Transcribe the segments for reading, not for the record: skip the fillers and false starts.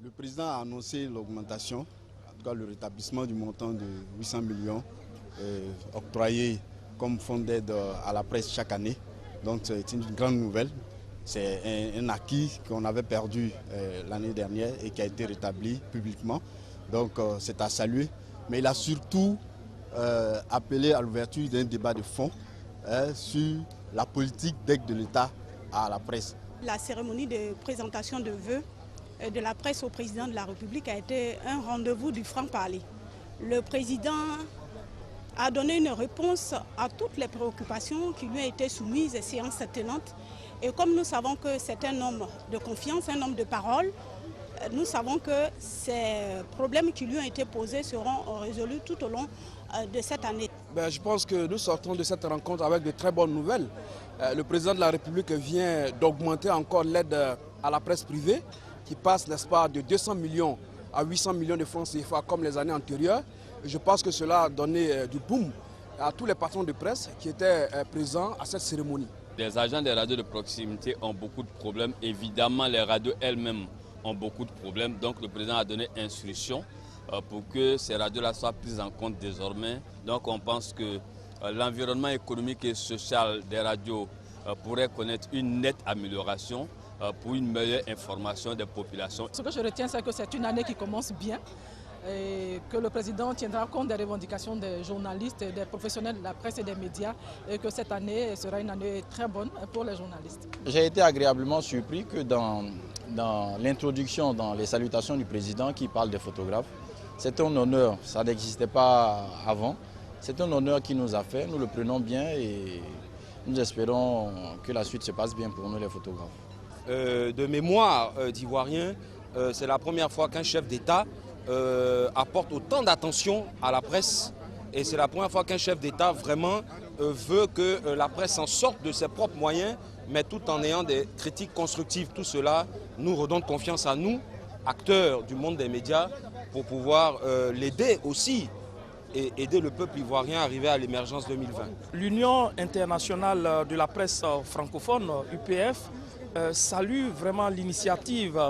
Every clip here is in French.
Le président a annoncé l'augmentation, en tout cas le rétablissement du montant de 800 millions octroyé comme fonds d'aide à la presse chaque année. Donc c'est une grande nouvelle. C'est un acquis qu'on avait perdu l'année dernière et qui a été rétabli publiquement. Donc c'est à saluer. Mais il a surtout appelé à l'ouverture d'un débat de fond sur la politique d'aide de l'État à la presse. La cérémonie de présentation de vœux de la presse au président de la République a été un rendez-vous du franc-parler. Le président a donné une réponse à toutes les préoccupations qui lui ont été soumises, séances tenantes. Et comme nous savons que c'est un homme de confiance, un homme de parole, nous savons que ces problèmes qui lui ont été posés seront résolus tout au long de cette année. Je pense que nous sortons de cette rencontre avec de très bonnes nouvelles. Le président de la République vient d'augmenter encore l'aide à la presse privée, qui passe, n'est-ce pas, de 200 millions à 800 millions de francs CFA comme les années antérieures. Je pense que cela a donné du boom à tous les patrons de presse qui étaient présents à cette cérémonie. Les agents des radios de proximité ont beaucoup de problèmes. Évidemment, les radios elles-mêmes ont beaucoup de problèmes. Donc le président a donné instruction pour que ces radios-là soient prises en compte désormais. Donc on pense que l'environnement économique et social des radios pourrait connaître une nette amélioration pour une meilleure information des populations. Ce que je retiens, c'est que c'est une année qui commence bien et que le président tiendra compte des revendications des journalistes, des professionnels de la presse et des médias et que cette année sera une année très bonne pour les journalistes. J'ai été agréablement surpris que dans l'introduction, dans les salutations du président qui parle des photographes, c'est un honneur, ça n'existait pas avant, c'est un honneur qu'il nous a fait, nous le prenons bien et nous espérons que la suite se passe bien pour nous les photographes. De mémoire d'Ivoirien, c'est la première fois qu'un chef d'État apporte autant d'attention à la presse et c'est la première fois qu'un chef d'État vraiment veut que la presse en sorte de ses propres moyens, mais tout en ayant des critiques constructives. Tout cela nous redonne confiance à nous, acteurs du monde des médias, pour pouvoir l'aider aussi et aider le peuple ivoirien à arriver à l'émergence 2020. L'Union internationale de la presse francophone, UPF, salue vraiment l'initiative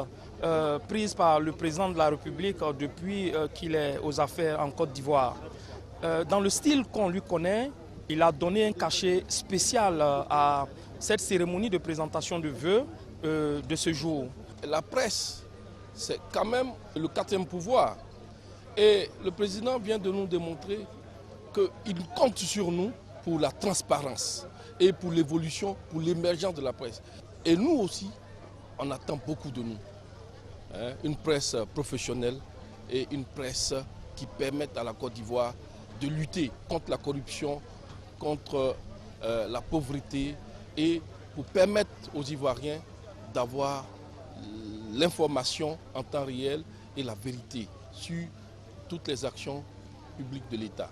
prise par le président de la République depuis qu'il est aux affaires en Côte d'Ivoire. Dans le style qu'on lui connaît, il a donné un cachet spécial à cette cérémonie de présentation de vœux de ce jour. La presse, c'est quand même le quatrième pouvoir. Et le président vient de nous démontrer qu'il compte sur nous pour la transparence et pour l'évolution, pour l'émergence de la presse. Et nous aussi, on attend beaucoup de nous. Une presse professionnelle et une presse qui permette à la Côte d'Ivoire de lutter contre la corruption, contre la pauvreté et pour permettre aux Ivoiriens d'avoir l'information en temps réel et la vérité sur toutes les actions publiques de l'État.